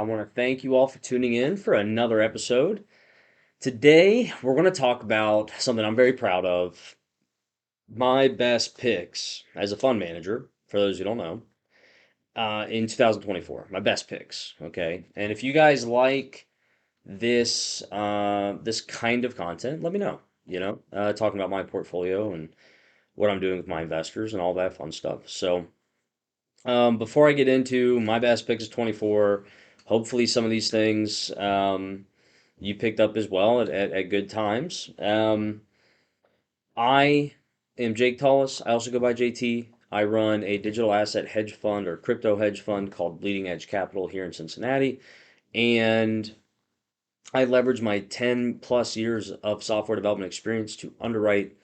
want to thank you all for tuning in for another episode. Today, we're going to talk about something I'm very proud of, my best picks as a fund manager, for those who don't know, in 2024. My best picks, okay? And if you guys like this kind of content, let me know, talking about my portfolio and what I'm doing with my investors and all that fun stuff. So, before I get into my best picks of 24, hopefully some of these things you picked up as well at good times. I am Jake Tullis. I also go by JT. I run a digital asset hedge fund or crypto hedge fund called Bleeding Edge Capital here in Cincinnati. And I leverage my 10 plus years of software development experience to underwrite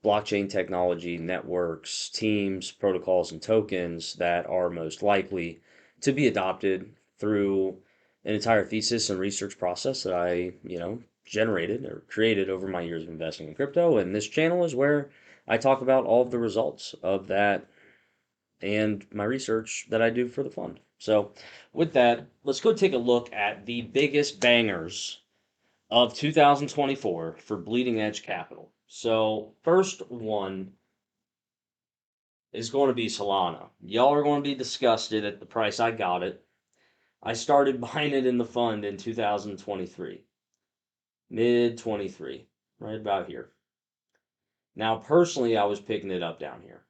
blockchain technology, networks, teams, protocols, and tokens that are most likely to be adopted through an entire thesis and research process that I generated or created over my years of investing in crypto. And this channel is where I talk about all of the results of that and my research that I do for the fund. So, with that, let's go take a look at the biggest bangers of 2024 for Bleeding Edge Capital. So, first one is going to be Solana. Y'all are going to be disgusted at the price I got it. I started buying it in the fund in 2023, mid 23, right about here. Now, personally, I was picking it up down here.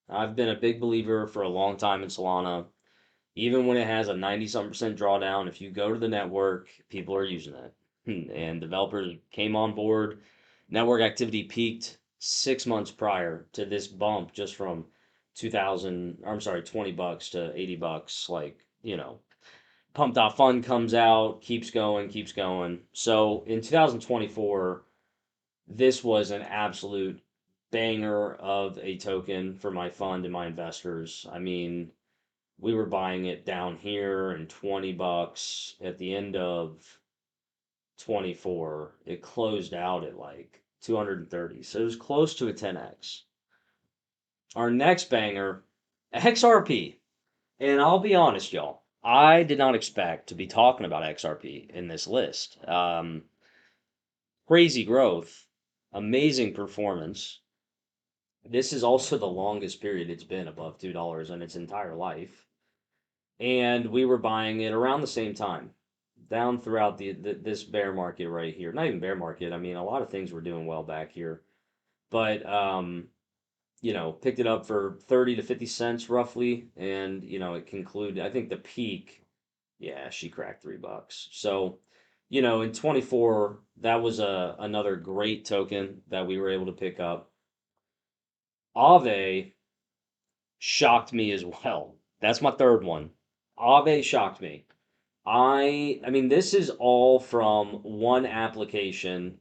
I've been a big believer for a long time in Solana. Even when it has a 90 something percent drawdown, if you go to the network, people are using it. And developers came on board. Network activity peaked 6 months prior to this bump just from 20 bucks to 80 bucks. Pumped off fund comes out, keeps going, keeps going. So in 2024, this was an absolute banger of a token for my fund and my investors. I mean, we were buying it down here and 20 bucks at the end of 24. It closed out at like 230. So it was close to a 10x. Our next banger, XRP. And I'll be honest, y'all, I did not expect to be talking about XRP in this list. Crazy growth, amazing performance. This is also the longest period it's been above $2 in its entire life. And we were buying it around the same time, down throughout this bear market right here. Not even bear market. I mean, a lot of things were doing well back here, but picked it up for 30 to 50 cents roughly, and it concluded. I think the peak, yeah, she cracked $3. So, in 24, that was another great token that we were able to pick up. Aave shocked me as well. That's my third one. Aave shocked me. I mean, this is all from one application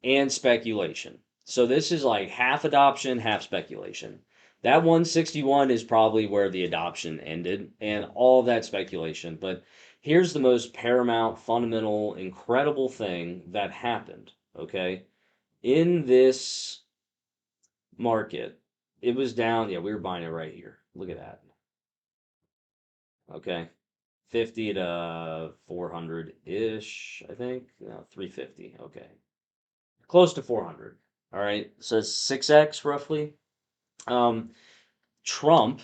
and speculation. So this is like half adoption, half speculation. That 161 is probably where the adoption ended and all of that speculation. But here's the most paramount, fundamental, incredible thing that happened, okay? In this market, it was down. Yeah, we were buying it right here. Look at that. Okay. 50 to 400 ish, I think. No, 350. Okay. Close to 400. All right. So it's 6x roughly. Um, Trump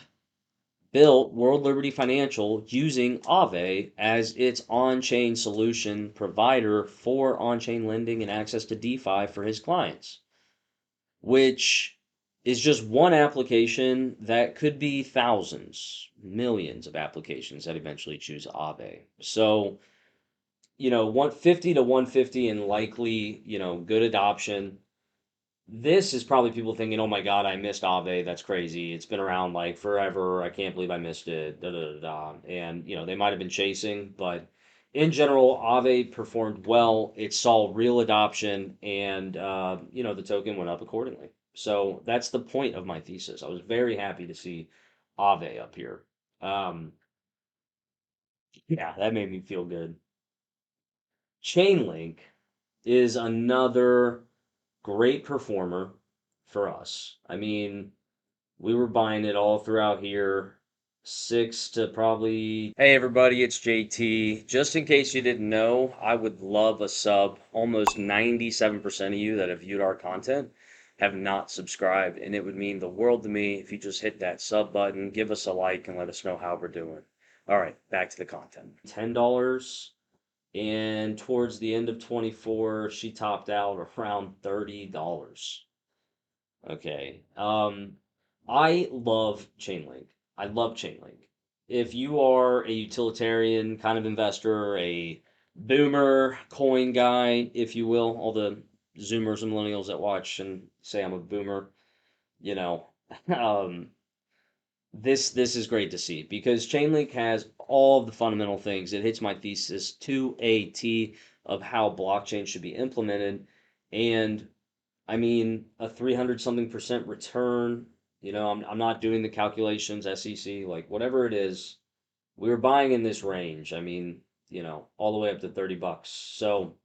built World Liberty Financial using Aave as its on chain solution provider for on chain lending and access to DeFi for his clients, which is just one application that could be thousands, millions of applications that eventually choose Aave. So, 150 to 150 and likely, good adoption. This is probably people thinking, oh my God, I missed Aave. That's crazy. It's been around like forever. I can't believe I missed it. Da, da, da, da. And, they might have been chasing, but in general, Aave performed well. It saw real adoption and, the token went up accordingly. So that's the point of my thesis. I was very happy to see Aave up here. Um, yeah, that made me feel good. Chainlink is another great performer for us. I mean, we were buying it all throughout here, 6 to probably. Hey everybody, it's JT. Just in case you didn't know, I would love a sub. Almost 97% of you that have viewed our content have not subscribed, and it would mean the world to me if you just hit that sub button, give us a like, and let us know how we're doing. All right, back to the content. $10, and towards the end of 24, she topped out around $30. Okay. I love Chainlink. I love Chainlink. If you are a utilitarian kind of investor, a boomer coin guy, if you will, all the Zoomers and millennials that watch and say I'm a boomer, you know, um, this is great to see because Chainlink has all of the fundamental things. It hits my thesis to a T of how blockchain should be implemented, and I mean, a 300 something percent return, I'm not doing the calculations, SEC, like whatever it is, we were buying in this range. I mean, all the way up to $30. So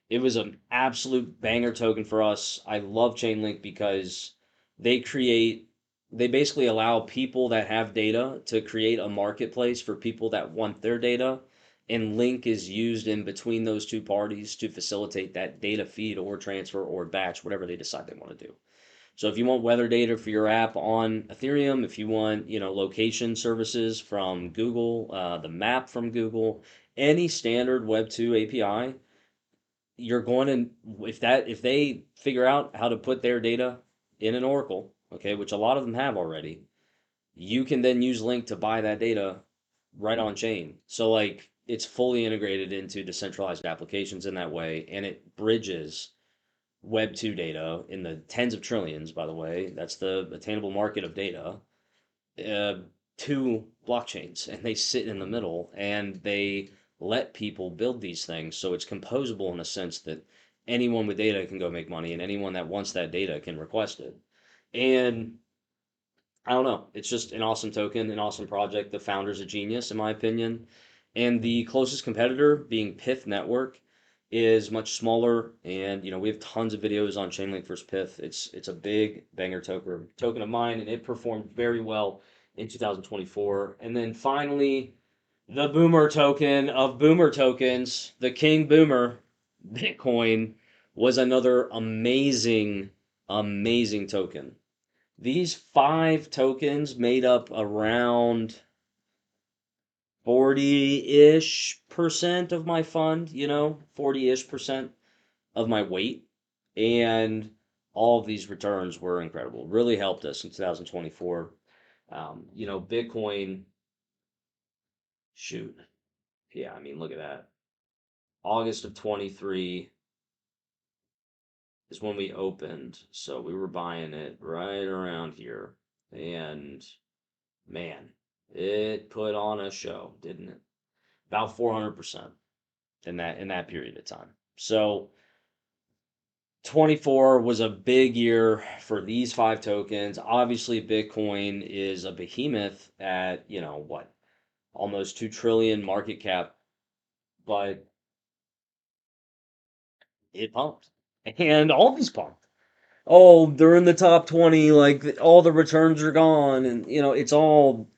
it was an absolute banger token for us. I love Chainlink because they create, they basically allow people that have data to create a marketplace for people that want their data. And Link is used in between those two parties to facilitate that data feed or transfer or batch, whatever they decide they want to do. So if you want weather data for your app on Ethereum, if you want, location services from Google, the map from Google, any standard Web2 API, you're going to if they figure out how to put their data in an Oracle, okay, which a lot of them have already, you can then use Link to buy that data right on chain. So like it's fully integrated into decentralized applications in that way, and it bridges Web 2 data in the tens of trillions, by the way. That's the attainable market of data, uh, to blockchains, and they sit in the middle and they let people build these things. So it's composable in the sense that anyone with data can go make money, and anyone that wants that data can request it. And I don't know. It's just an awesome token, an awesome project. The founder's a genius, in my opinion. And the closest competitor, being Pith Network, is much smaller. And we have tons of videos on Chainlink versus Pith. It's a big banger token of mine, and it performed very well in 2024. And then finally, the Boomer token of Boomer tokens, the King Boomer, Bitcoin, was another amazing, amazing token. These 5 tokens made up around 40-ish% of my fund, 40-ish% of my weight. And all of these returns were incredible. Really helped us in 2024. Bitcoin, shoot. Yeah, I mean, look at that. August of 23 is when we opened. So we were buying it right around here. And man, it put on a show, didn't it? About 400% in that period of time. So 24 was a big year for these 5 tokens. Obviously, Bitcoin is a behemoth at, what, almost 2 trillion market cap, but it pumped. And all these pumped. Oh, they're in the top 20, like all the returns are gone, and it's all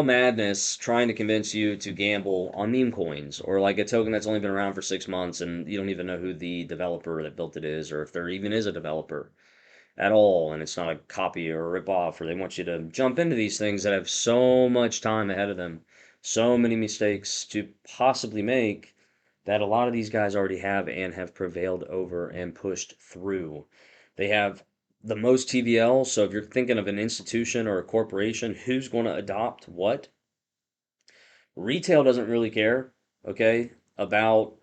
madness trying to convince you to gamble on meme coins or like a token that's only been around for 6 months and you don't even know who the developer that built it is or if there even is a developer at all, and it's not a copy or a rip off, or they want you to jump into these things that have so much time ahead of them, so many mistakes to possibly make, that a lot of these guys already have and have prevailed over and pushed through. They have the most TVL. So if you're thinking of an institution or a corporation, who's going to adopt what? Retail doesn't really care, okay, about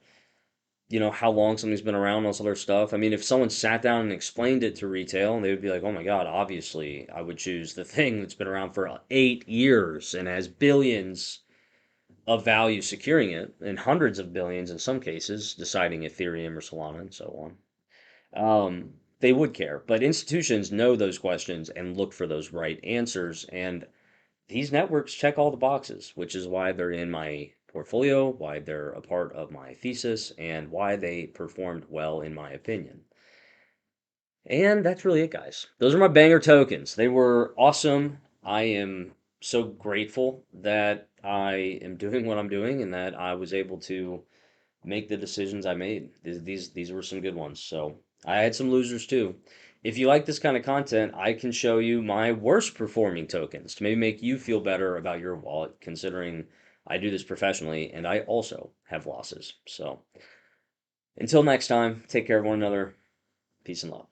how long something's been around, all this other stuff. I mean, if someone sat down and explained it to retail, they would be like, "Oh my God, obviously, I would choose the thing that's been around for 8 years and has billions of value securing it, and hundreds of billions in some cases, deciding Ethereum or Solana and so on." They would care, but institutions know those questions and look for those right answers, and these networks check all the boxes, which is why they're in my portfolio, why they're a part of my thesis, and why they performed well, in my opinion. And that's really it, guys. Those are my banger tokens. They were awesome. I am so grateful that I am doing what I'm doing and that I was able to make the decisions I made. These were some good ones. So I had some losers too. If you like this kind of content, I can show you my worst performing tokens to maybe make you feel better about your wallet, considering I do this professionally and I also have losses. So until next time, take care of one another. Peace and love.